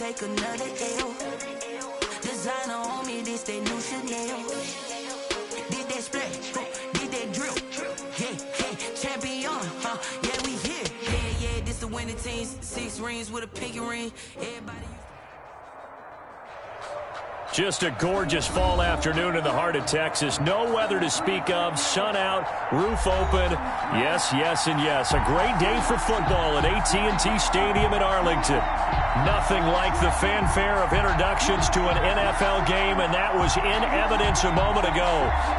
take another L. Designer on me, this they new Chanel. Did that split, did that drill. Yeah, champion, yeah, we here. Yeah, this the winning teams. 6 rings with a pinky ring. Everybody. Just a gorgeous fall afternoon in the heart of Texas. No weather to speak of. Sun out, roof open. Yes, yes, and yes. A great day for football at AT&T Stadium in Arlington. Nothing like the fanfare of introductions to an NFL game, and that was in evidence a moment ago.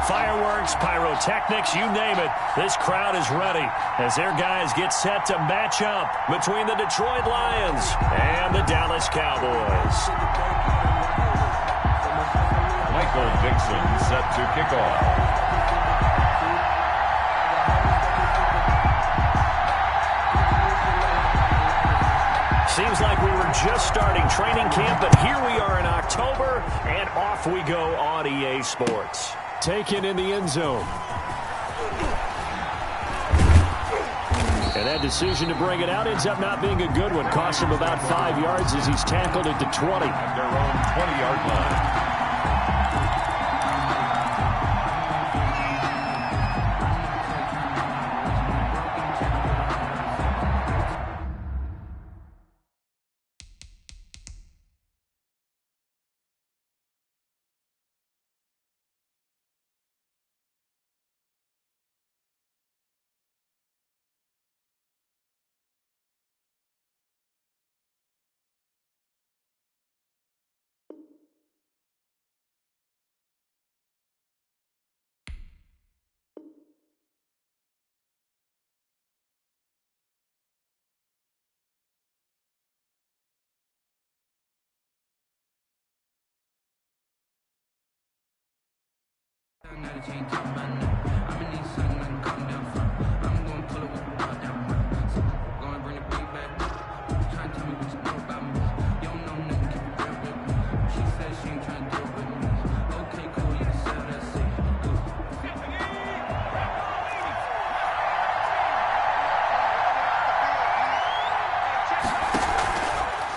Fireworks, pyrotechnics, you name it. This crowd is ready as their guys get set to match up between the Detroit Lions and the Dallas Cowboys. Michael Dixon set to kick off. Seems like we were just starting training camp, but here we are in October, and off we go on EA Sports. Taken in the end zone. And that decision to bring it out ends up not being a good one. Cost him about 5 yards as he's tackled at the 20. At their own 20-yard line.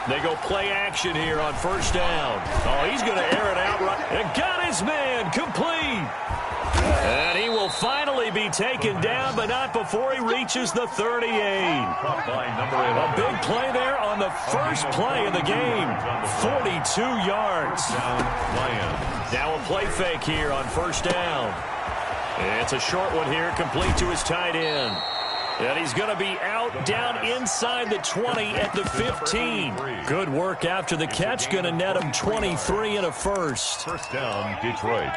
They go play action here on first down. Oh, he's going to air it out right. And got his man complete. And he will finally be taken down, but not before he reaches the 38. A big play there on the first play of the game. 42 yards. Now a play fake here on first down. It's a short one here, complete to his tight end. And he's going to be out down inside the 20 at the 15. Good work after the catch. Going to net him 23 and a first. First down, Detroit.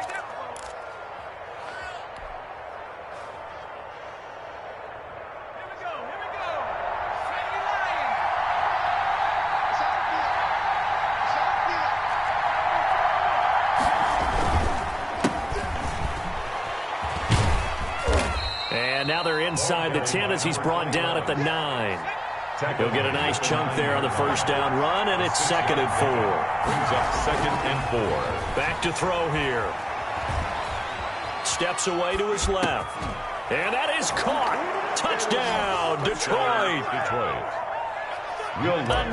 Now they're inside the 10 as he's brought down at the 9. He'll get a nice chunk there on the first down run, and it's 2nd and 4. Brings up 2nd and 4. Back to throw here. Steps away to his left. And that is caught. Touchdown, Detroit. A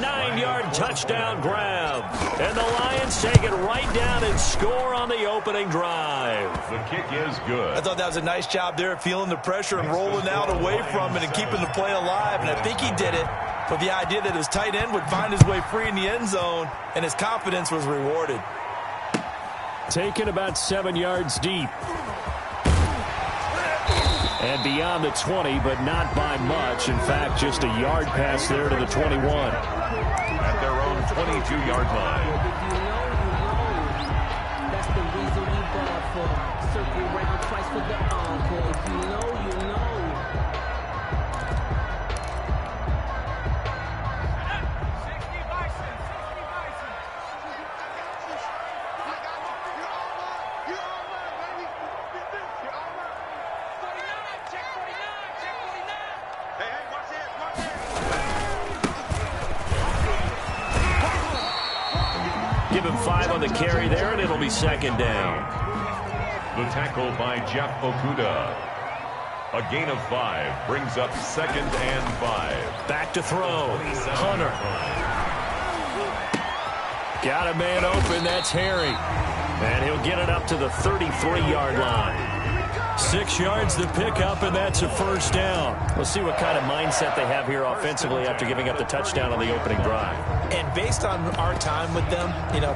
9-yard touchdown grab. And the Lions take it right down and score on the opening drive. The kick is good. I thought that was a nice job there, feeling the pressure and rolling out away from it and keeping the play alive. And I think he did it with the idea that his tight end would find his way free in the end zone, and his confidence was rewarded. Taken about 7 yards deep. And beyond the 20, but not by much. In fact, just a yard pass there to the 21. At their own 22-yard line. That's the reason we ball for. Circle round twice for the encore. If you know, you know. Give him 5 on the carry there, and it'll be 2nd down. The tackle by Jeff Okuda. A gain of 5 brings up 2nd and 5. Back to throw. Hunter. Got a man open. That's Harry. And he'll get it up to the 33-yard line. 6 yards to pick up, and that's a first down. We'll see what kind of mindset they have here offensively after giving up the touchdown on the opening drive. And based on our time with them,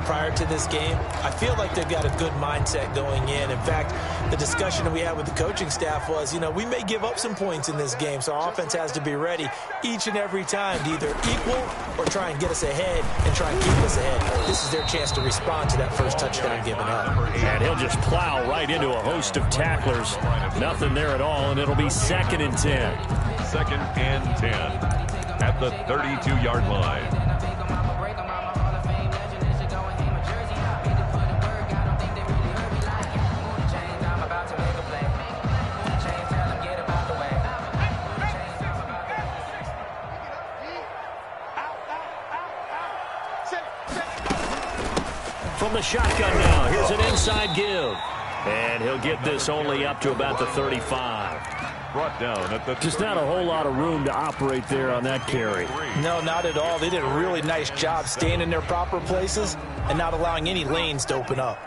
prior to this game, I feel like they've got a good mindset going in. In fact, the discussion that we had with the coaching staff was, we may give up some points in this game, so our offense has to be ready each and every time to either equal or try and get us ahead and try and keep us ahead. This is their chance to respond to that first touchdown given up. And he'll just plow right into a host of tacklers. Nothing there at all, and it'll be 2nd and 10. 2nd and 10 at the 32-yard line. From the shotgun now, here's an inside give. And he'll get this only up to about the 35. Brought down at the just not a whole lot of room to operate there on that carry. No, not at all. They did a really nice job staying in their proper places and not allowing any lanes to open up.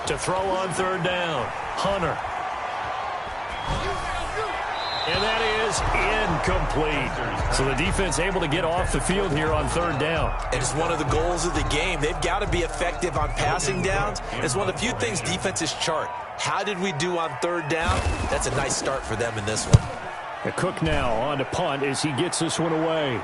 To throw on 3rd down, Hunter. And that is incomplete. So the defense able to get off the field here on 3rd down. And it's one of the goals of the game. They've got to be effective on passing downs. It's one of the few things defenses chart. How did we do on 3rd down? That's a nice start for them in this one. The Cook now on to punt as he gets this one away.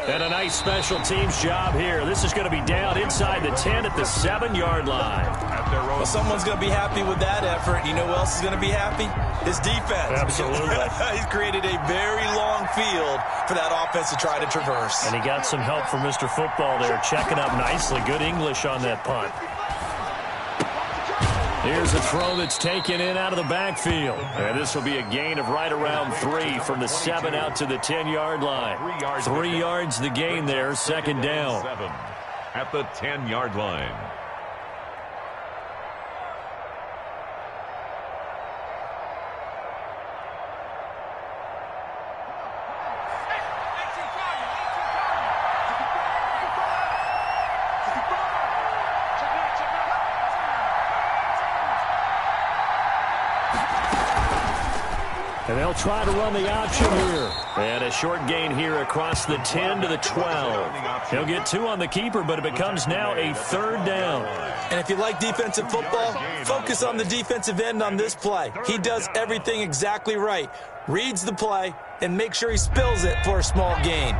And a nice special teams job here. This is going to be down inside the 10 at the 7-yard line. Well, someone's going to be happy with that effort. You know who else is going to be happy? His defense. Absolutely. He's created a very long field for that offense to try to traverse. And he got some help from Mr. Football there, checking up nicely. Good English on that punt. Here's a throw that's taken in out of the backfield. And this will be a gain of right around 3 from the 7 out to the 10-yard line. 3 yards the gain there, 2nd down. 7 at the 10-yard line. And they'll try to run the option here. And a short gain here across the 10 to the 12. He'll get 2 on the keeper, but it becomes now a 3rd down. And if you like defensive football, focus on the defensive end on this play. He does everything exactly right. Reads the play and makes sure he spills it for a small gain.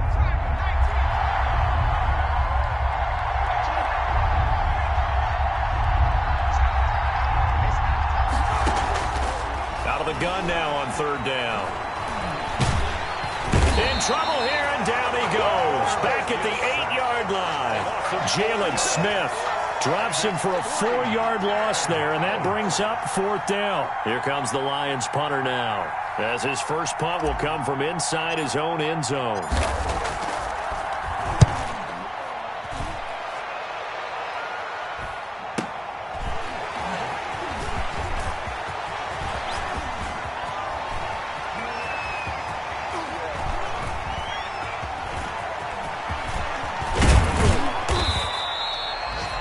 The gun now on 3rd down. In trouble here, and down he goes. Back at the 8-yard line. Jalen Smith drops him for a 4-yard loss there, and that brings up 4th down. Here comes the Lions punter now, as his first punt will come from inside his own end zone.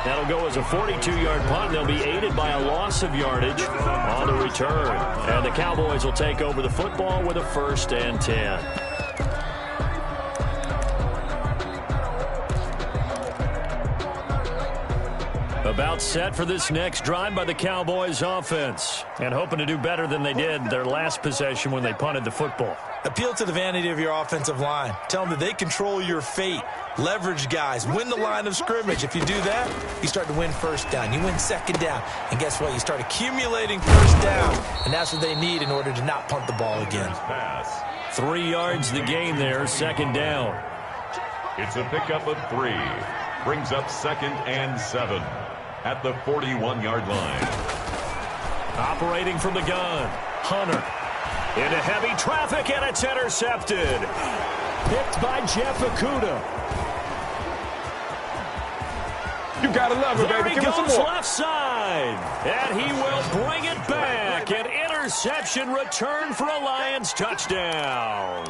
That'll go as a 42-yard punt. They'll be aided by a loss of yardage on the return. And the Cowboys will take over the football with a 1st and 10. About set for this next drive by the Cowboys offense. And hoping to do better than they did their last possession when they punted the football. Appeal to the vanity of your offensive line. Tell them that they control your fate. Leverage guys. Win the line of scrimmage. If you do that, you start to win 1st down. You win 2nd down. And guess what? You start accumulating 1st down. And that's what they need in order to not punt the ball again. 3 yards the gain there, 2nd down. It's a pickup of 3. Brings up 2nd and 7 at the 41-yard line. Operating from the gun, Hunter. Into heavy traffic, and it's intercepted. Picked by Jeff Okudah. gotta love it, There baby. he Give us some goes more. left side. And he will bring it back. An interception return for a Lions touchdown.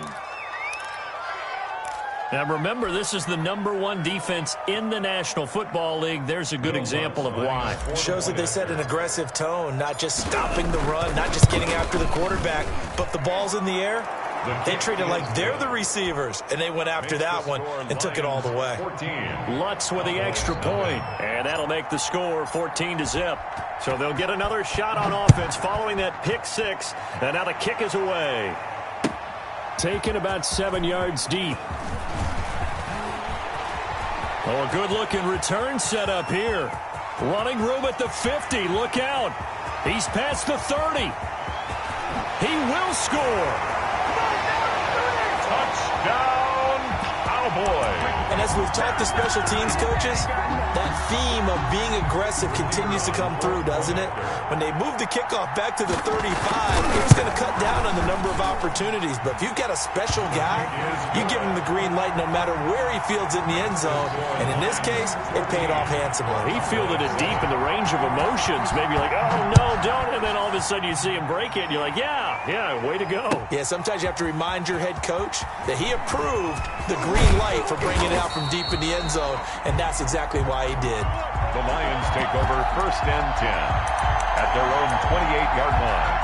Now, remember, this is the #1 defense in the National Football League. There's a good example of why. Shows that they set an aggressive tone, not just stopping the run, not just getting after the quarterback, but the ball's in the air. They treat it like they're the receivers, and they went after that one and took it all the way. Lutz with the extra point, and that'll make the score 14-0. So they'll get another shot on offense following that pick six, and now the kick is away. Taken about 7 yards deep. Oh, a good-looking return set up here. Running room at the 50. Look out. He's past the 30. He will score. Touchdown, Cowboys. And as we've talked to special teams coaches, that theme of being aggressive continues to come through, doesn't it? When they move the kickoff back to the 35, it's going to cut down on the number of opportunities. But if you've got a special guy, you give him the green light no matter where he fields it in the end zone. And in this case, it paid off handsomely. He fielded it deep in the range of emotions. Maybe like, oh, no, don't. And then all of a sudden you see him break it, and you're like, yeah, way to go. Yeah, sometimes you have to remind your head coach that he approved the green light for bringing it out from deep in the end zone, and that's exactly why he did. The Lions take over 1st and 10 at their own 28-yard line.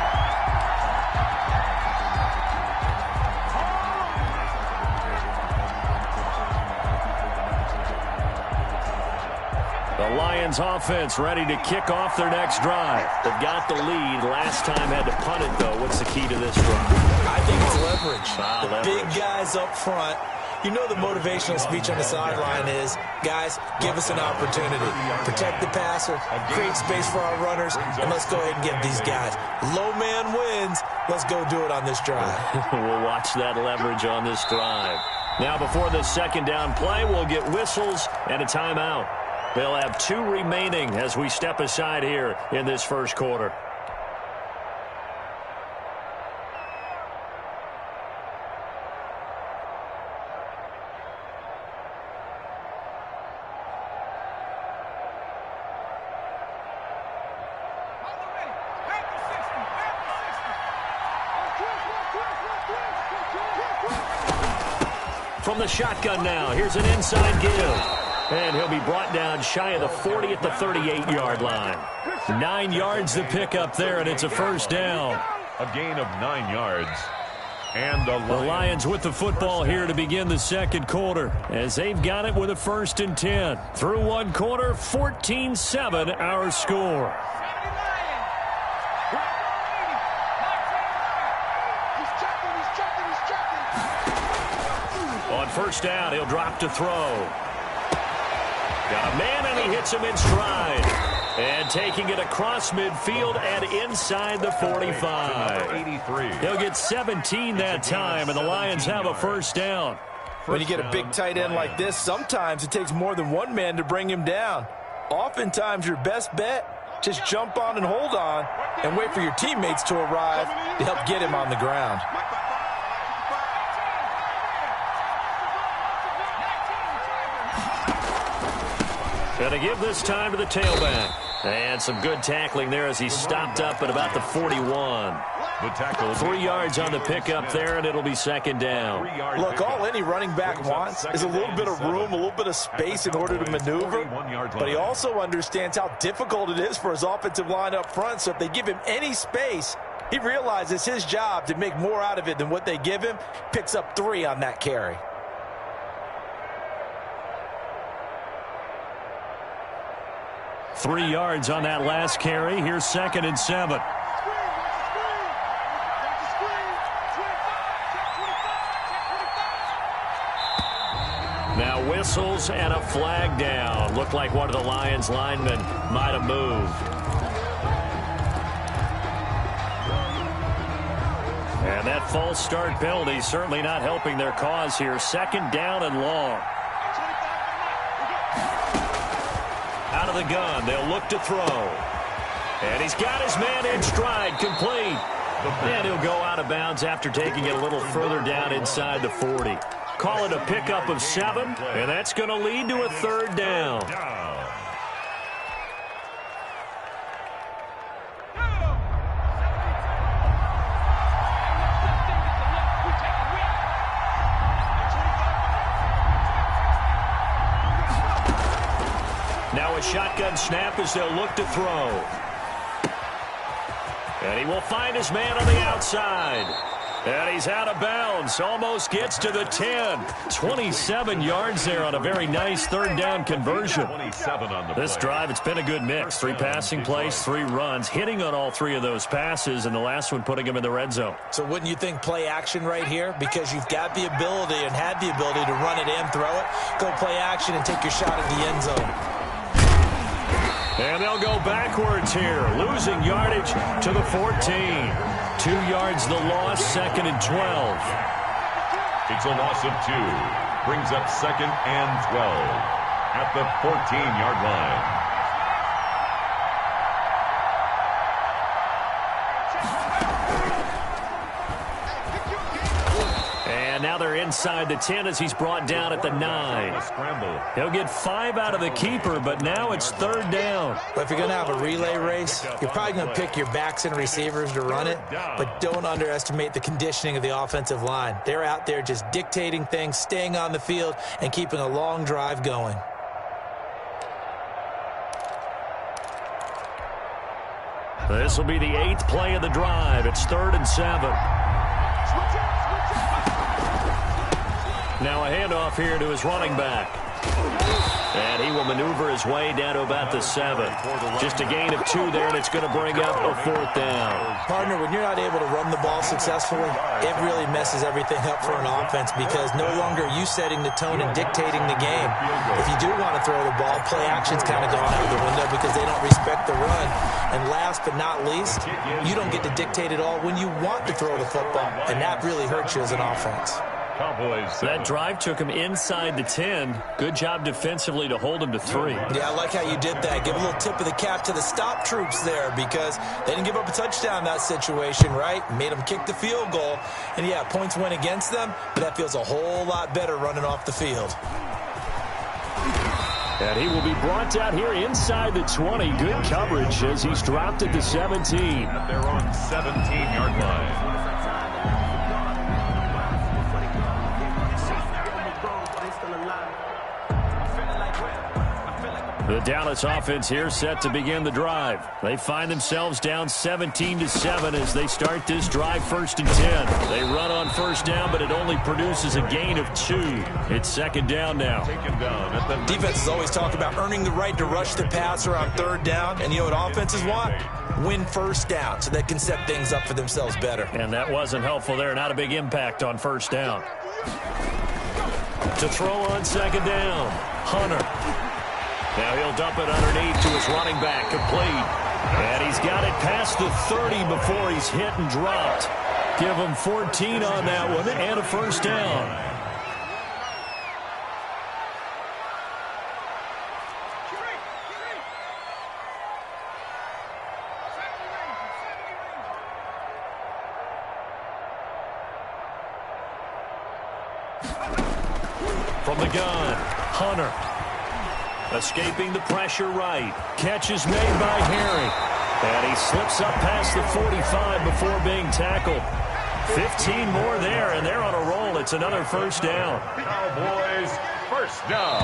The Lions offense ready to kick off their next drive. They've got the lead. Last time had to punt it, though. What's the key to this drive? I think it's leverage. The Leverage. big guys up front. You know the motivational speech on the sideline is, guys, give us an opportunity. Protect the passer, create space for our runners, and let's go ahead and get these guys. Low man wins. Let's go do it on this drive. We'll watch that leverage on this drive. Now, before the second down play, we'll get whistles and a timeout. They'll have 2 remaining as we step aside here in this first quarter. From the shotgun now, here's an inside give. And he'll be brought down shy of the 40 at the 38-yard line. 9 yards to pick up there, and it's a first down. A gain of 9 yards. And the Lions with the football here to begin the second quarter, as they've got it with a 1st and 10. Through one quarter, 14-7 our score. On first down, he'll drop to throw. Got a man, and he hits him in stride. And taking it across midfield and inside the 45. 83. He'll get 17 that time, and the Lions have a first down. When you get a big tight end like this, sometimes it takes more than one man to bring him down. Oftentimes, your best bet, just jump on and hold on and wait for your teammates to arrive to help get him on the ground. Going to give this time to the tailback. And some good tackling there as he stopped up at about the 41. The tackle 3 yards on the pickup there, and it'll be second down. Look, all any running back wants is a little bit of room, a little bit of space in order to maneuver. But he also understands how difficult it is for his offensive line up front. So if they give him any space, he realizes his job to make more out of it than what they give him. Picks up 3 on that carry. Three yards on that last carry. Here's 2nd and 7. Now whistles and a flag down. Looked like one of the Lions linemen might have moved. And that false start penalty certainly not helping their cause here. 2nd down and long. Out of the gun, they'll look to throw. And he's got his man in stride, complete. And he'll go out of bounds after taking it a little further down inside the 40. Call it a pickup of 7, and that's going to lead to a 3rd down. shotgun snap as they'll look to throw. And he will find his man on the outside. And he's out of bounds. Almost gets to the 10. 27 yards there on a very nice third down conversion. 27 on the This drive, it's been a good mix. 3 passing plays, 3 runs, hitting on all 3 of those passes, and the last one putting him in the red zone. So wouldn't you think play action right here? Because you've got the ability and had the ability to run it in, throw it, go play action, and take your shot at the end zone. And they'll go backwards here, losing yardage to the 14. 2 yards the loss, 2nd and 12. It's a loss of 2. Brings up 2nd and 12 at the 14-yard line. And now they're inside the 10 as he's brought down at the 9. He'll get 5 out of the keeper, but now it's 3rd down. But if you're going to have a relay race, you're probably going to pick your backs and receivers to run it, but don't underestimate the conditioning of the offensive line. They're out there just dictating things, staying on the field, and keeping a long drive going. This will be the 8th play of the drive. It's 3rd and 7. Now a handoff here to his running back. And he will maneuver his way down to about the 7. Just a gain of 2 there, and it's going to bring up a 4th down. Partner, when you're not able to run the ball successfully, it really messes everything up for an offense because no longer are you setting the tone and dictating the game. If you do want to throw the ball, play action's kind of gone out the window because they don't respect the run. And last but not least, you don't get to dictate it all when you want to throw the football, and that really hurts you as an offense. Cowboys. That drive took him inside the 10. Good job defensively to hold him to 3. Yeah, I like how you did that. Give a little tip of the cap to the stop troops there because they didn't give up a touchdown in that situation, right? Made them kick the field goal. And, yeah, points went against them, but that feels a whole lot better running off the field. And he will be brought down here inside the 20. Good coverage as he's dropped at the 17. They're on 17-yard line. The Dallas offense here set to begin the drive. They find themselves down 17-7 as they start this drive 1st and 10. They run on 1st down, but it only produces a gain of 2. It's 2nd down now. Defenses always talk about earning the right to rush the passer on 3rd down, and you know what offenses want? Win 1st down so they can set things up for themselves better. And that wasn't helpful there. Not a big impact on 1st down. To throw on 2nd down, Hunter. Now he'll dump it underneath to his running back, complete. And he's got it past the 30 before he's hit and dropped. Give him 14 on that one and a 1st down. From the gun, Hunter. Escaping the pressure right. Catch is made by Harry. And he slips up past the 45 before being tackled. 15 more there, and they're on a roll. It's another 1st down. Cowboys, 1st down.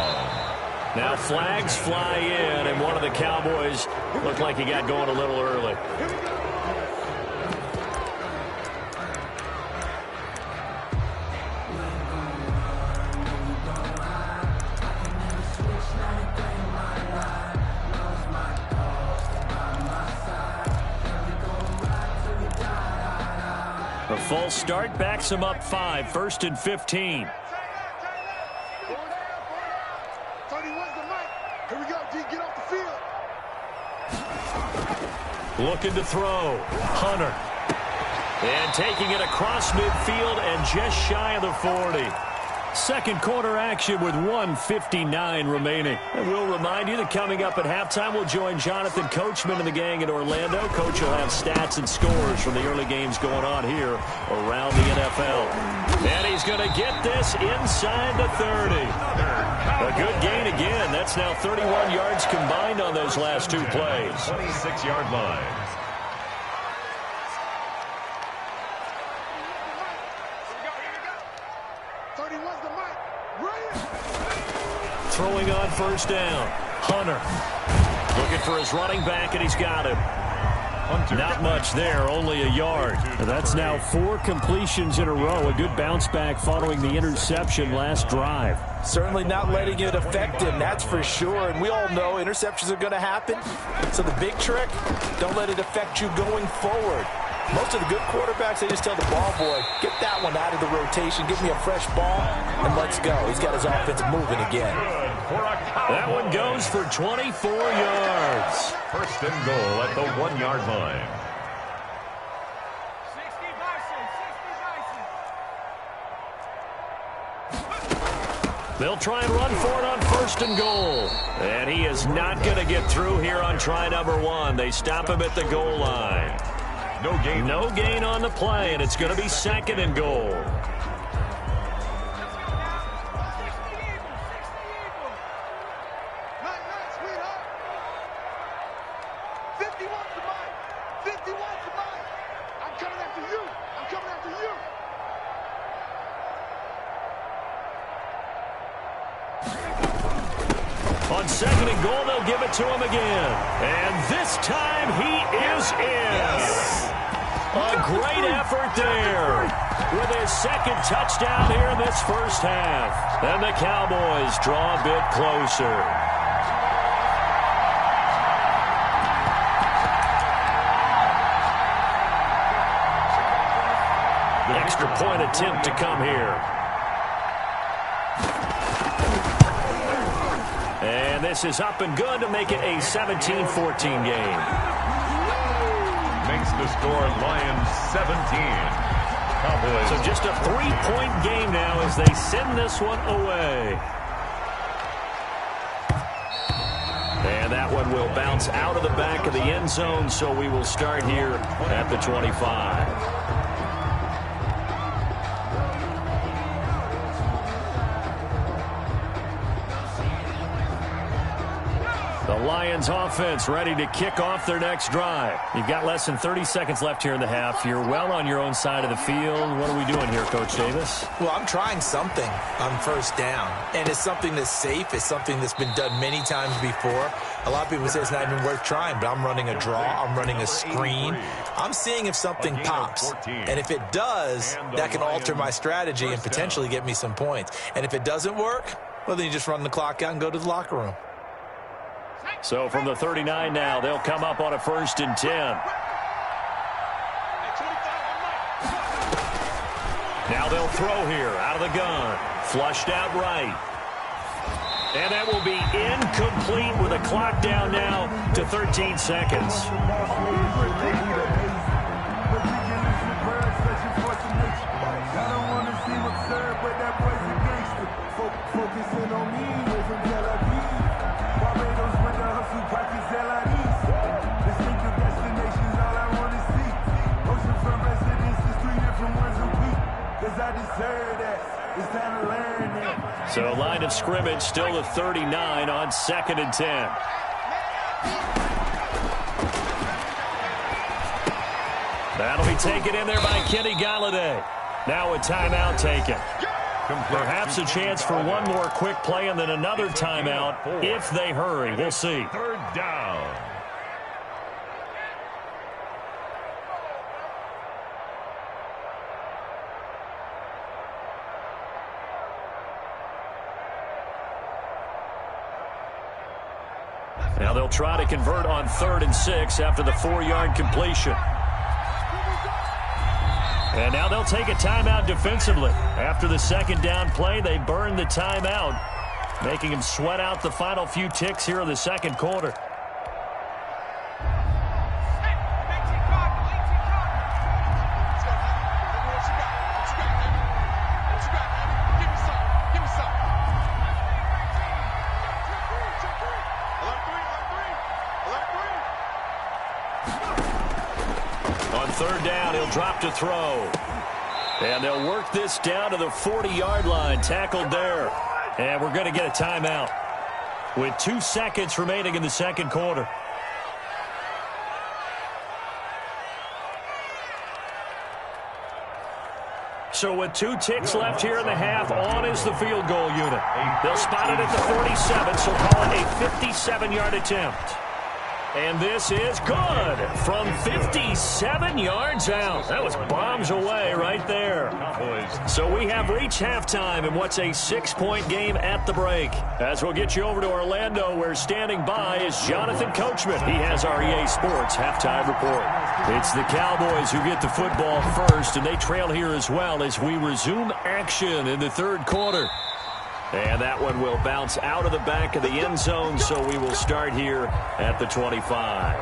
Now flags fly in, and one of the Cowboys looked like he got going a little early. A false start backs him up 5, 1st and 15. 31's the mic. Here we go, G, get off the field. Looking to throw. Hunter. And taking it across midfield and just shy of the 40. 2nd quarter action with 1:59 remaining. And we'll remind you that coming up at halftime, we'll join Jonathan Coachman and the gang in Orlando. Coach will have stats and scores from the early games going on here around the NFL. And he's going to get this inside the 30. A good gain again. That's now 31 yards combined on those last 2 plays. 26-yard line. Throwing on 1st down. Hunter looking for his running back, and he's got him. Not much there, only a yard. That's now 4 completions in a row. A good bounce back following the interception last drive. Certainly not letting it affect him, that's for sure. And we all know interceptions are going to happen. So the big trick, don't let it affect you going forward. Most of the good quarterbacks, they just tell the ball boy, get that one out of the rotation, give me a fresh ball, and let's go. He's got his offense moving again. That one goes for 24 yards. First and goal at the 1-yard line. They'll try and run for it on first and goal. And he is not going to get through here on try number 1. They stop him at the goal line. No gain. No gain on the play, and it's going to be second and goal. On second and goal, they'll give it to him again. And this time he is in. A great effort there with his second touchdown here in this first half. And the Cowboys draw a bit closer. The extra point attempt to come here. And this is up and good to make it a 17-14 game. Makes the score Lions 17. Cowboys. So just a 3-point game now as they send this one away. And that one will bounce out of the back of the end zone, so we will start here at the 25. The Lions offense ready to kick off their next drive. You've got less than 30 seconds left here in the half. You're well on your own side of the field. What are we doing here, Coach Davis? Well, I'm trying something on first down. And it's something that's safe. It's something that's been done many times before. A lot of people say it's not even worth trying, but I'm running a draw. I'm running a screen. I'm seeing if something pops. And if it does, that can alter my strategy and potentially get me some points. And if it doesn't work, well, then you just run the clock out and go to the locker room. So from the 39 now, they'll come up on a 1st and 10. Now they'll throw here out of the gun. Flushed out right. And that will be incomplete with a clock down now to 13 seconds. So line of scrimmage still the 39 on 2nd and 10. That'll be taken in there by Kenny Galladay. Now a timeout taken. Perhaps a chance for one more quick play and then another timeout if they hurry. We'll see. 3rd down. Now they'll try to convert on 3rd and 6 after the 4-yard completion. And now they'll take a timeout defensively. After the 2nd down play, they burn the timeout, making them sweat out the final few ticks here in the 2nd quarter. On 3rd down, he'll drop to throw. And they'll work this down to the 40-yard line. Tackled there. And we're going to get a timeout with 2 seconds remaining in the 2nd quarter. So with 2 ticks left here in the half, on is the field goal unit. They'll spot it at the 47, so call it a 57-yard attempt. And this is good from 57 yards out. That was bombs away right there. So we have reached halftime in what's a 6-point game at the break. As we'll get you over to Orlando, where standing by is Jonathan Coachman. He has our EA Sports halftime report. It's the Cowboys who get the football first, and they trail here as well as we resume action in the third quarter. And that one will bounce out of the back of the end zone, so we will start here at the 25.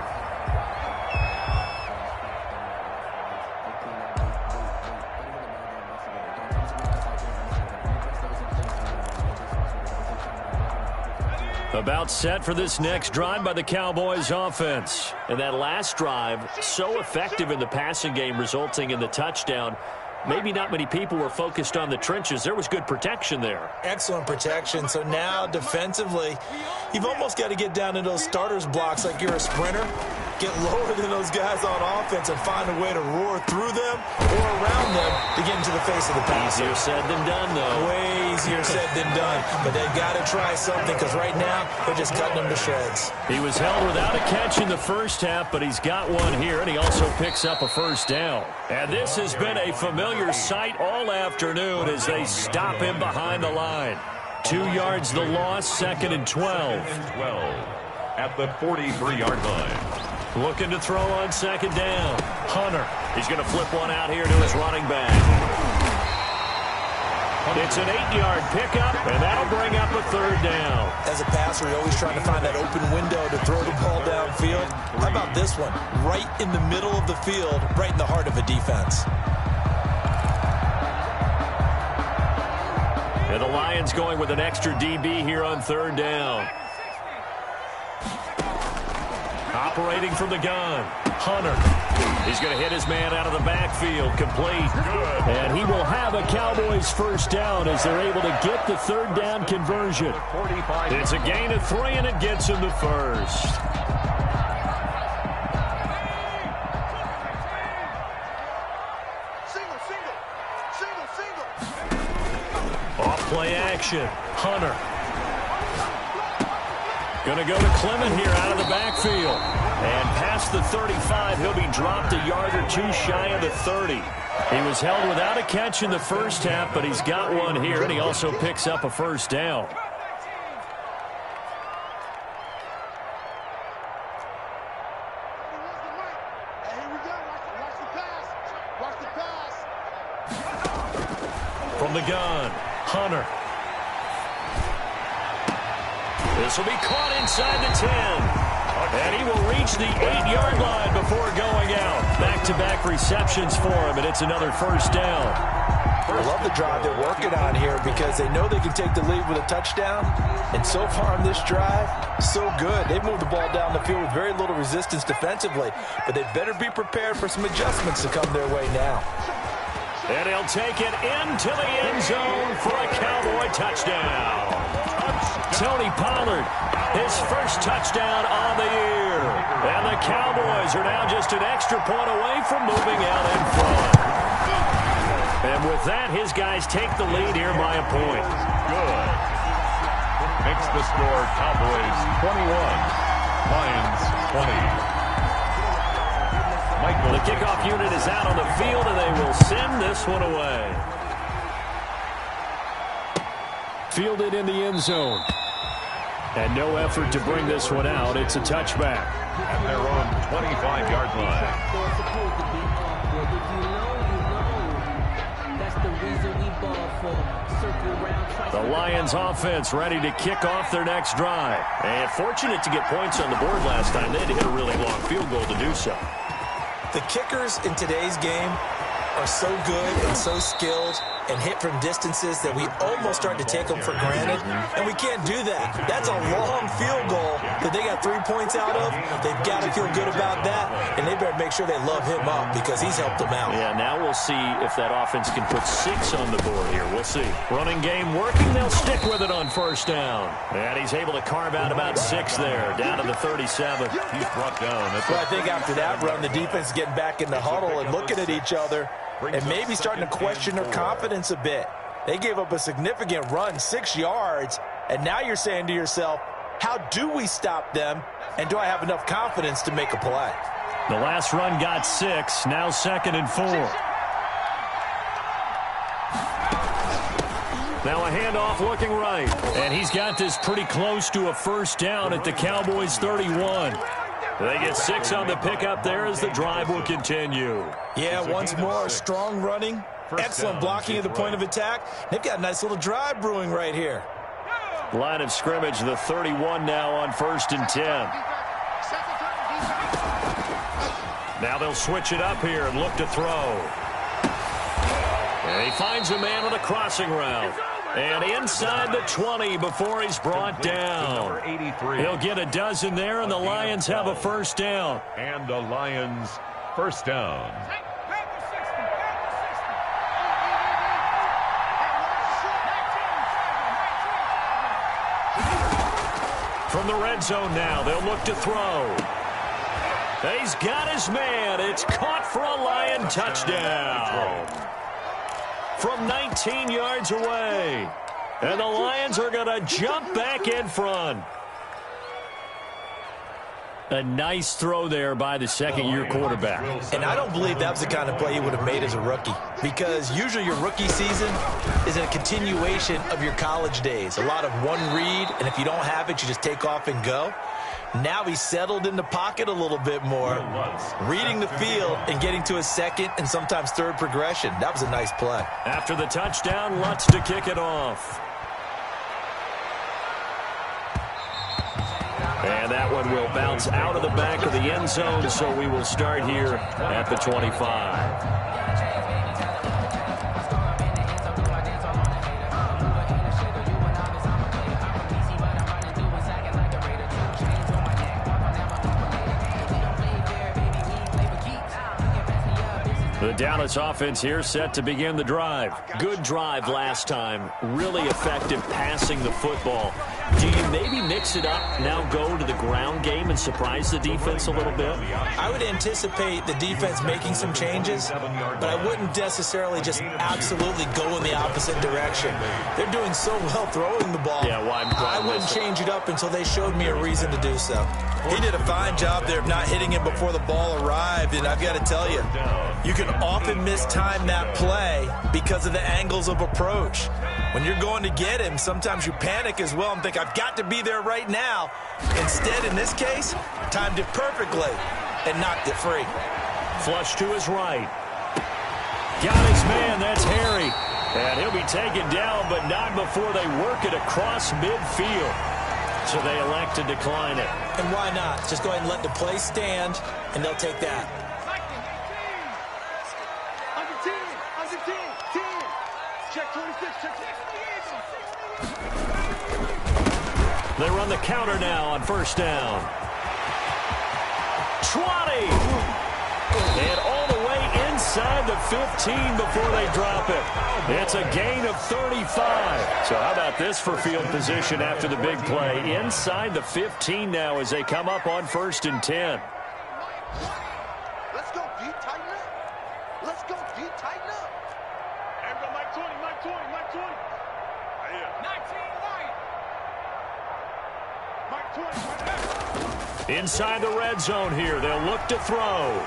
About set for this next drive by the Cowboys offense. And that last drive, so effective in the passing game, resulting in the touchdown. Maybe not many people were focused on the trenches. There was good protection there. Excellent protection. So now defensively, you've almost got to get down to those starters blocks like you're a sprinter. Get lower than those guys on offense and find a way to roar through them or around them to get into the face of the passer. Easier said than done, though. Way easier said than done. But they've got to try something because right now they're just cutting them to shreds. He was held without a catch in the first half, but he's got one here, and he also picks up a first down. And this has been a familiar sight all afternoon as they stop him behind the line. 2 yards the loss, 2nd and 12. At the 43-yard line. Looking to throw on 2nd down. Hunter. He's going to flip one out here to his running back. It's an 8-yard pickup, and that'll bring up a 3rd down. As a passer, you're always trying to find that open window to throw the ball downfield. How about this one? Right in the middle of the field, right in the heart of a defense. And the Lions going with an extra DB here on 3rd down. Operating from the gun, Hunter. He's going to hit his man out of the backfield, complete. And he will have a Cowboys first down as they're able to get the 3rd down conversion. It's a gain of 3, and it gets him the first. Off play action, Hunter. Going to go to Clement here out of the backfield. And past the 35, he'll be dropped a yard or 2 shy of the 30. He was held without a catch in the first half, but he's got one here, and he also picks up a first down. From the gun, Hunter. This will be caught inside the 10. And he will reach the 8-yard line before going out. Back-to-back receptions for him, and it's another first down. I love the drive they're working on here because they know they can take the lead with a touchdown. And so far on this drive, so good. They've moved the ball down the field with very little resistance defensively. But they better be prepared for some adjustments to come their way now. And he'll take it into the end zone for a Cowboy touchdown. Tony Pollard, his first touchdown on the year. And the Cowboys are now just an extra point away from moving out in front. And with that, his guys take the lead here by a point. Good. Makes the score Cowboys 21, Lions 20. The kickoff unit is out on the field, and they will send this one away. Fielded in the end zone. And no effort to bring this one out. It's a touchback. At their own 25-yard line. The Lions offense ready to kick off their next drive. And fortunate to get points on the board last time. They had to hit a really long field goal to do so. The kickers in today's game are so good and so skilled and hit from distances that we almost start to take them for granted, and we can't do that. That's a long field goal that they got 3 points out of. They've got to feel good about that, and they better make sure they love him up because he's helped them out. Yeah, now we'll see if that offense can put 6 on the board here. We'll see. Running game working. They'll stick with it on first down. And he's able to carve out about 6 there, down to the 37. He's brought down. Well, I think after that run, the defense is getting back in the huddle and looking at each other. and maybe starting to question their confidence a bit. They gave up a significant run, 6 yards, and now you're saying to yourself, how do we stop them, and do I have enough confidence to make a play? The last run got 6, now 2nd and 4. Now a handoff looking right. And he's got this pretty close to a first down at the Cowboys' 31. They get 6 on the pickup there as the drive will continue. Yeah, once more, strong running, excellent blocking at the point of attack. They've got a nice little drive brewing right here. Line of scrimmage, the 31 now on 1st and 10. Now they'll switch it up here and look to throw. And he finds a man on a crossing route. And inside the 20 before he's brought down. He'll get a dozen there, and the Lions have a first down. And the Lions first down. From the red zone now, they'll look to throw. He's got his man. It's caught for a Lion touchdown. From 19 yards away. And the Lions are going to jump back in front. A nice throw there by the second-year quarterback. And I don't believe that was the kind of play he would have made as a rookie, because usually your rookie season is a continuation of your college days. A lot of one read, and if you don't have it, you just take off and go. Now he's settled in the pocket a little bit more, reading the field and getting to a second and sometimes third progression. That was a nice play. After the touchdown, Lutz to kick it off. And that one will bounce out of the back of the end zone, so we will start here at the 25. The Dallas offense here set to begin the drive. Good drive last time. Really effective passing the football. Do you maybe mix it up, now go to the ground game and surprise the defense a little bit? I would anticipate the defense making some changes, but I wouldn't necessarily just absolutely go in the opposite direction. They're doing so well throwing the ball. Yeah, why I wouldn't change it up until they showed me a reason to do so. He did a fine job there of not hitting him before the ball arrived, and I've got to tell you, you can often mistime that play because of the angles of approach. When you're going to get him, sometimes you panic as well and think, I've got to be there right now. Instead, in this case, timed it perfectly and knocked it free. Flush to his right. Got his man, that's Harry. And he'll be taken down, but not before they work it across midfield. So they elect to decline it. And why not? Just go ahead and let the play stand, and they'll take that. They run the counter now on first down. 20. And all the way inside the 15 before they drop it. It's a gain of 35. So how about this for field position after the big play? Inside the 15 now as they come up on 1st and 10. Let's go deep, tighten up. Let's go deep, tighten up. And go Mike 20, Mike 20, Mike 20. Right here. 19 right. Mike 20, Mike 20. Inside the red zone here. They'll look to throw.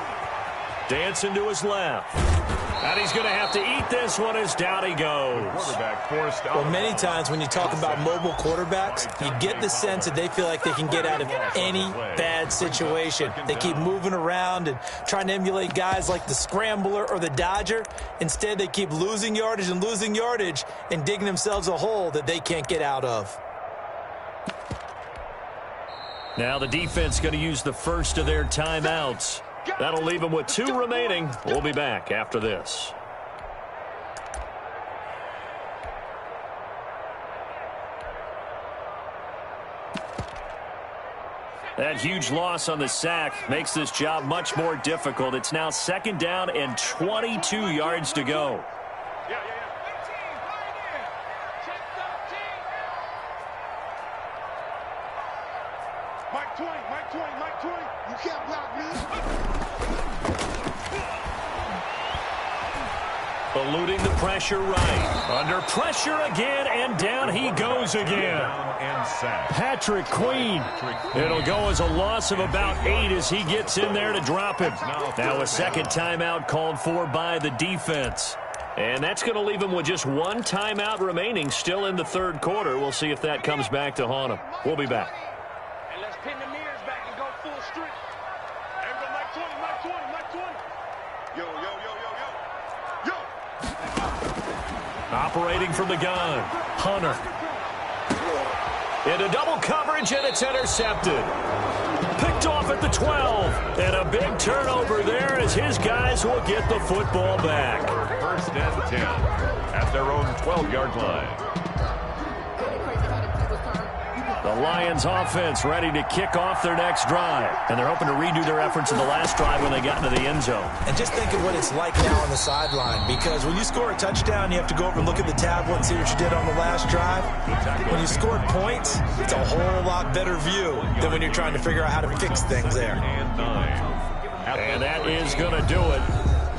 Dancing to his left. And he's going to have to eat this one as down he goes. Well, many times when you talk about mobile quarterbacks, you get the sense that they feel like they can get out of any bad situation. They keep moving around and trying to emulate guys like the Scrambler or the Dodger. Instead, they keep losing yardage and digging themselves a hole that they can't get out of. Now the defense going to use the first of their timeouts. That'll leave them with 2 remaining. We'll be back after this. That huge loss on the sack makes this job much more difficult. It's now 2nd down and 22 yards to go. Mike 20, Mike 20, Mike 20. You can't block me. Eluding the pressure right. Under pressure again, and down he goes again. Patrick Queen. It'll go as a loss of about 8 as he gets in there to drop him. Now a second timeout called for by the defense. And that's going to leave him with just one timeout remaining still in the third quarter. We'll see if that comes back to haunt him. We'll be back. And let's pin the mirrors back and go full strength. Everybody, Mike 20, Mike 20, Mike 20. Yo, yo, yo, yo, yo. Yo. Operating from the gun, Hunter. Into double coverage, and it's intercepted. Picked off at the 12. And a big turnover there as his guys will get the football back. First and 10 at their own 12-yard line. The Lions offense ready to kick off their next drive. And they're hoping to redo their efforts in the last drive when they got into the end zone. And just think of what it's like now on the sideline, because when you score a touchdown, you have to go over and look at the tablet and see what you did on the last drive. When you scored points, it's a whole lot better view than when you're trying to figure out how to fix things there. And that is going to do it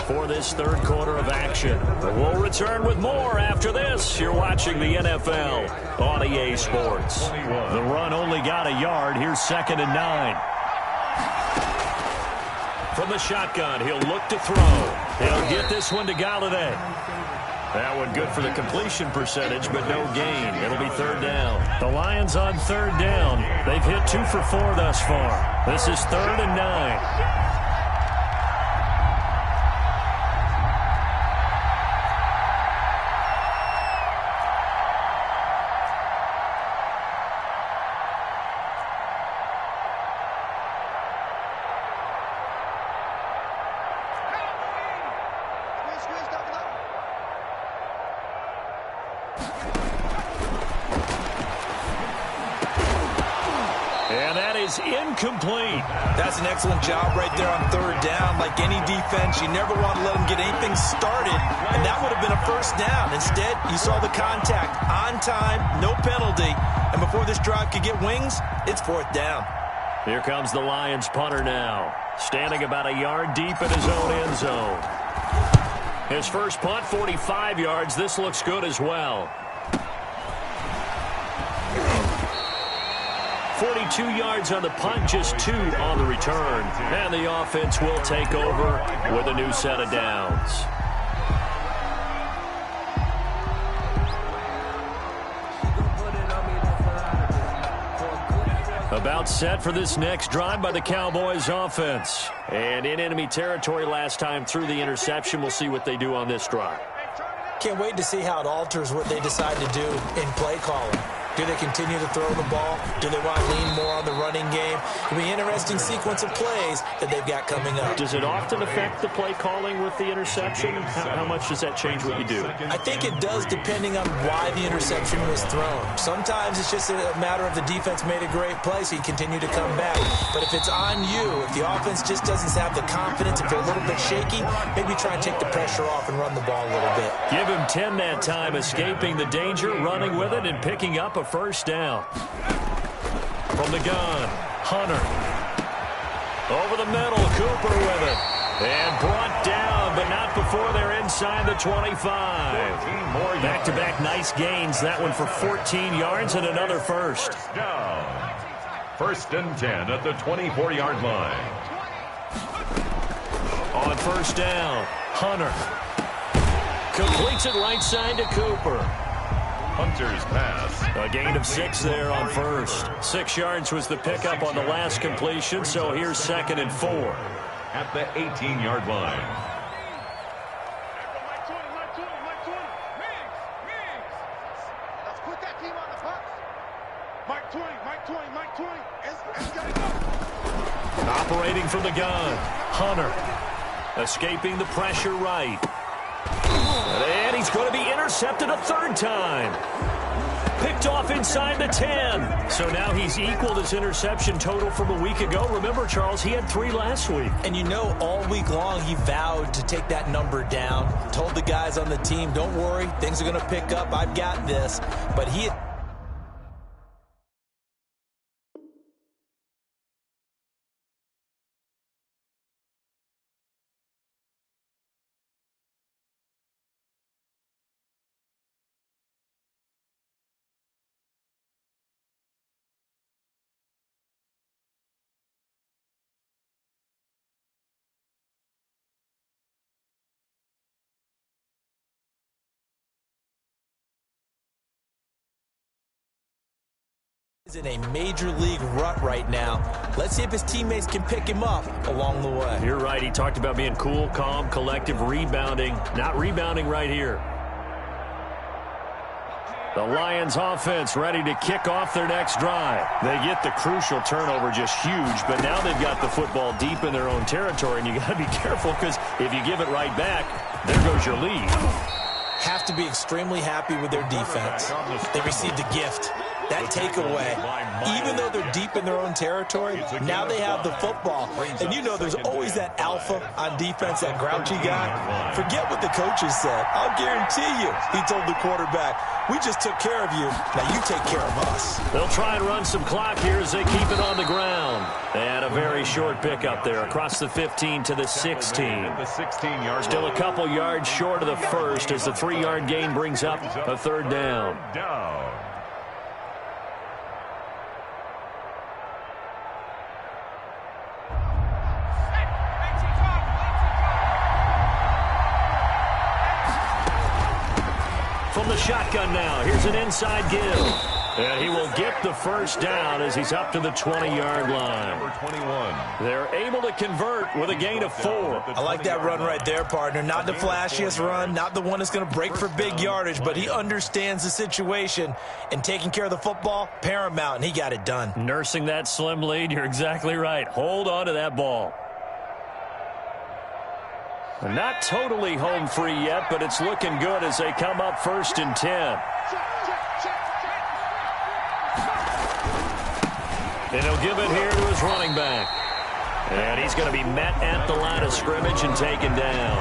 for this third quarter of action. But we'll return with more after this. You're watching the NFL on EA Sports. The run only got a yard. Here's 2nd and 9. From the shotgun, he'll look to throw. He'll get this one to Galladay. That one good for the completion percentage, but no gain. It'll be 3rd down. The Lions on 3rd down. They've hit 2 for 4 thus far. This is 3rd and 9. Incomplete. That's an excellent job right there on 3rd down. Like any defense, you never want to let them get anything started, and that would have been a 1st down. Instead, you saw the contact on time, no penalty, and before this drive could get wings, it's 4th down. Here comes the Lions punter now, standing about a yard deep in his own end zone. His first punt, 45 yards. This looks good as well. 42 yards on the punt, just 2 on the return. And the offense will take over with a new set of downs. About set for this next drive by the Cowboys offense. And in enemy territory last time through the interception. We'll see what they do on this drive. Can't wait to see how it alters what they decide to do in play calling. Do they continue to throw the ball? Do they want to lean more on the running game? It'll be an interesting sequence of plays that they've got coming up. Does it often affect the play calling with the interception? How much does that change what you do? I think it does, depending on why the interception was thrown. Sometimes it's just a matter of the defense made a great play, so you continue to come back. But if it's on you, if the offense just doesn't have the confidence, if they're a little bit shaky, maybe try and take the pressure off and run the ball a little bit. Give him 10 that time, escaping the danger, running with it, and picking up a first down. From the gun, Hunter. Over the middle, Cooper with it. And brought down, but not before they're inside the 25. Back-to-back nice gains. That one for 14 yards and another first. Down. 1st and 10 at the 24-yard line. On 1st down, Hunter. Completes it right side to Cooper. Hunter's pass. A gain of 6 there on 1st. 6 yards was the pickup on the last completion, so here's 2nd and 4. At the 18-yard line. Let's put that team on the box. Mike 20, Mike 20, Mike 20. It's got to go. Operating from the gun, Hunter. Escaping the pressure right. And he's going to be intercepted a 3rd time. Picked off inside the 10. So now he's equaled his interception total from a week ago. Remember, Charles, he had 3 last week. And you know, all week long he vowed to take that number down. Told the guys on the team, don't worry, things are going to pick up. I've got this. But he He's in a major league rut right now. Let's see if his teammates can pick him up along the way. You're right. He talked about being cool, calm, collective, rebounding. Not rebounding right here. The Lions offense ready to kick off their next drive. They get the crucial turnover, just huge, but now they've got the football deep in their own territory, and you got to be careful because if you give it right back, there goes your lead. Have to be extremely happy with their defense. They received a gift. That takeaway, even though they're deep in their own territory, now they have the football. And you know there's always that alpha on defense, that grouchy guy. Forget what the coaches said. I'll guarantee you, he told the quarterback, we just took care of you. Now you take care of us. They'll try and run some clock here as they keep it on the ground. They had a very short pickup there across the 15 to the 16. Still a couple yards short of the first as the 3-yard gain brings up a third down. From the shotgun now, here's an inside give. And he will get the first down as he's up to the 20-yard line. Number 21. They're able to convert with a gain of 4. I like that run right there, partner. Not the flashiest run, not the one that's going to break for big yardage, but he understands the situation, and taking care of the football, paramount, and he got it done. Nursing that slim lead, you're exactly right. Hold on to that ball. Not totally home free yet, but it's looking good as they come up 1st and 10. And he'll give it here to his running back. And he's going to be met at the line of scrimmage and taken down.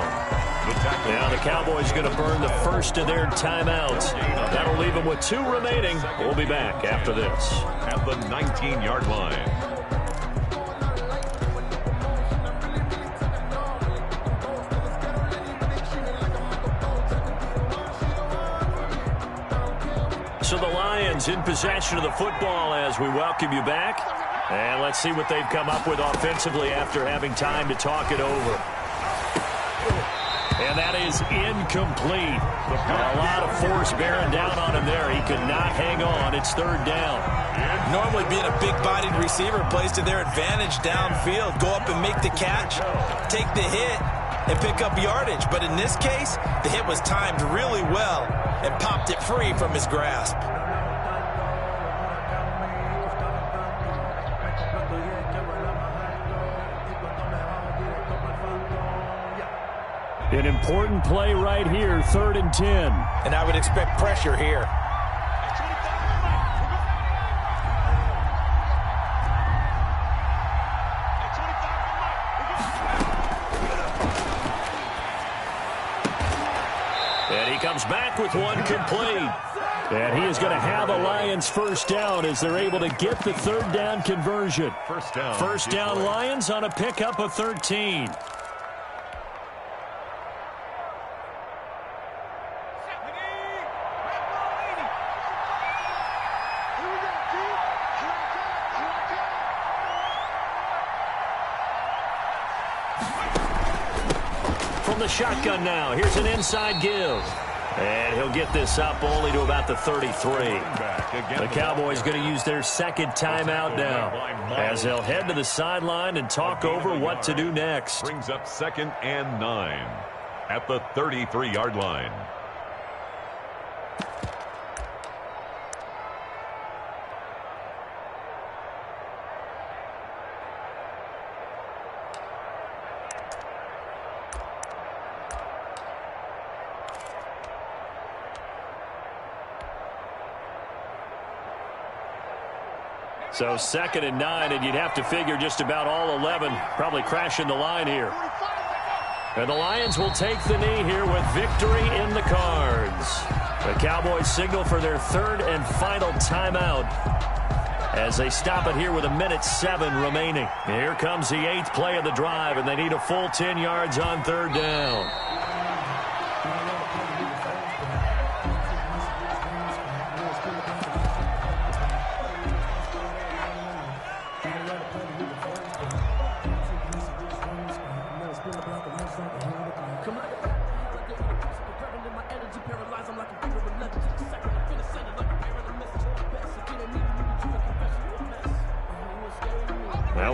Now the Cowboys going to burn the first of their timeouts. That'll leave them with 2 remaining. We'll be back after this. At the 19-yard line. So the Lions in possession of the football as we welcome you back. And let's see what they've come up with offensively after having time to talk it over. And that is incomplete. A lot of force bearing down on him there. He could not hang on. It's 3rd down. Normally being a big-bodied receiver plays to their advantage downfield. Go up and make the catch, take the hit, and pick up yardage. But in this case, the hit was timed really well and popped it free from his grasp. An important play right here, 3rd and 10. And I would expect pressure here. And he comes back with one complete. And he is going to have a Lions first down as they're able to get the 3rd down conversion. First down Lions on a pickup of 13. From the shotgun now, here's an inside give. And he'll get this up only to about the 33. The Cowboys going to use their 2nd timeout now as they'll head to the sideline and talk over what to do next. Brings up 2nd and 9 at the 33-yard line. So 2nd and 9, and you'd have to figure just about all 11 probably crashing the line here. And the Lions will take the knee here with victory in the cards. The Cowboys signal for their 3rd and final timeout as they stop it here with 1:07 remaining. Here comes the 8th play of the drive, and they need a full 10 yards on 3rd down.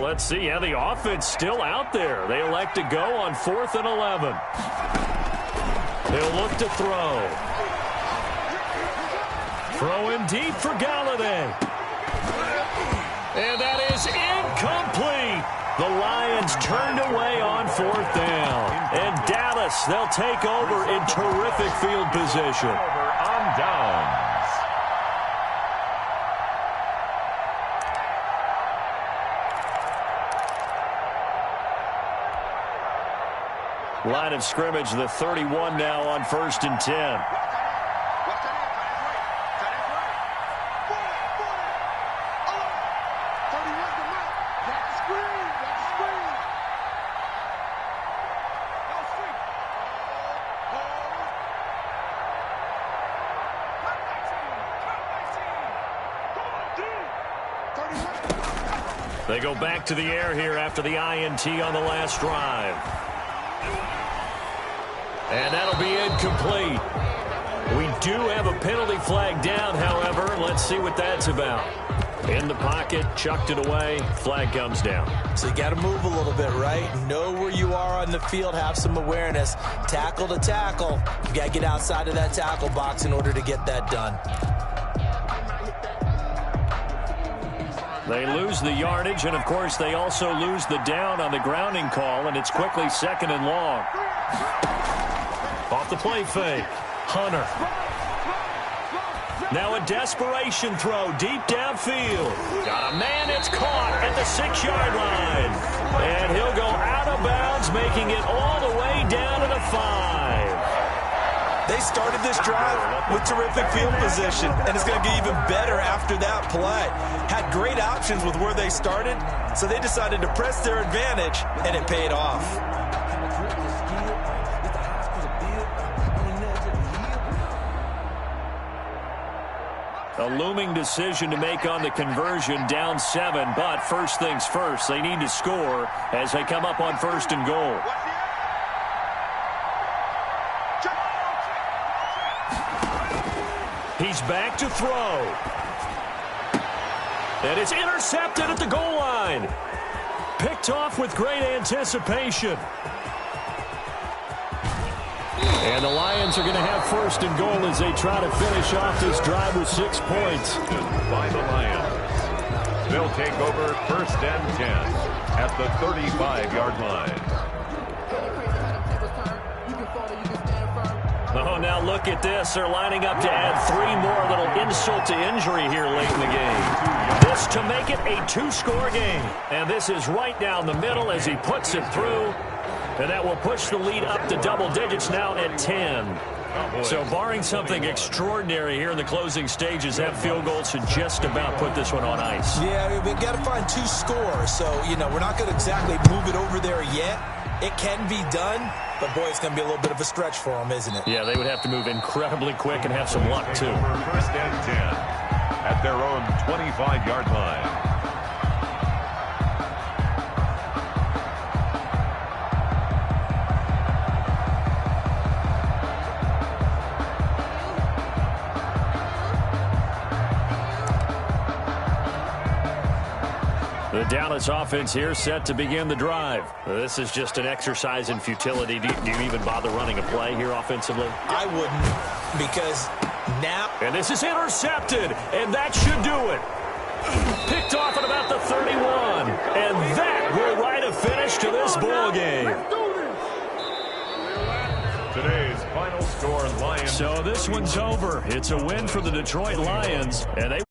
let's see how the offense still out there. They elect to go on 4th and 11. He'll look to throw. Throwing deep for Galladay. And that is incomplete. The Lions turned away on 4th down. And Dallas, they'll take over in terrific field position. Over on downs. Line of scrimmage, the 31 now on 1st and 10. They go back to the air here after the INT on the last drive. And that'll be incomplete. We do have a penalty flag down, however. Let's see what that's about. In the pocket, chucked it away, flag comes down. So you got to move a little bit, right? Know where you are on the field, have some awareness. Tackle to tackle. You got to get outside of that tackle box in order to get that done. They lose the yardage, and of course they also lose the down on the grounding call, and it's quickly 2nd and long. Off the play fake, Hunter. Now a desperation throw deep downfield. Got a man, it's caught at the 6-yard line. And he'll go out of bounds, making it all the way down to the 5. They started this drive with terrific field position, and it's going to get even better after that play. Had great options with where they started, so they decided to press their advantage, and it paid off. A looming decision to make on the conversion, down 7, but first things first, they need to score as they come up on 1st and goal. He's back to throw. And it's intercepted at the goal line. Picked off with great anticipation. And the Lions are going to have 1st and goal as they try to finish off this drive with 6 points. By the Lions. They'll take over 1st and 10 at the 35-yard line. Oh, now look at this. They're lining up to add 3 more. Little insult to injury here late in the game. This to make it a 2-score game. And this is right down the middle as he puts it through. And that will push the lead up to double digits now at 10. So barring something extraordinary here in the closing stages, that field goal should just about put this one on ice. Yeah, we've got to find 2 scores. So, we're not going to exactly move it over there yet. It can be done, but boy, it's going to be a little bit of a stretch for them, isn't it? Yeah, they would have to move incredibly quick and have some luck, too. 1st and 10 at their own 25-yard line. The Dallas offense here set to begin the drive. This is just an exercise in futility. Do you even bother running a play here offensively? I wouldn't, because now... And this is intercepted, and that should do it. Picked off at about the 31, and that will write a finish to this ball game. Today's final score, Lions. So this one's over. It's a win for the Detroit Lions, and they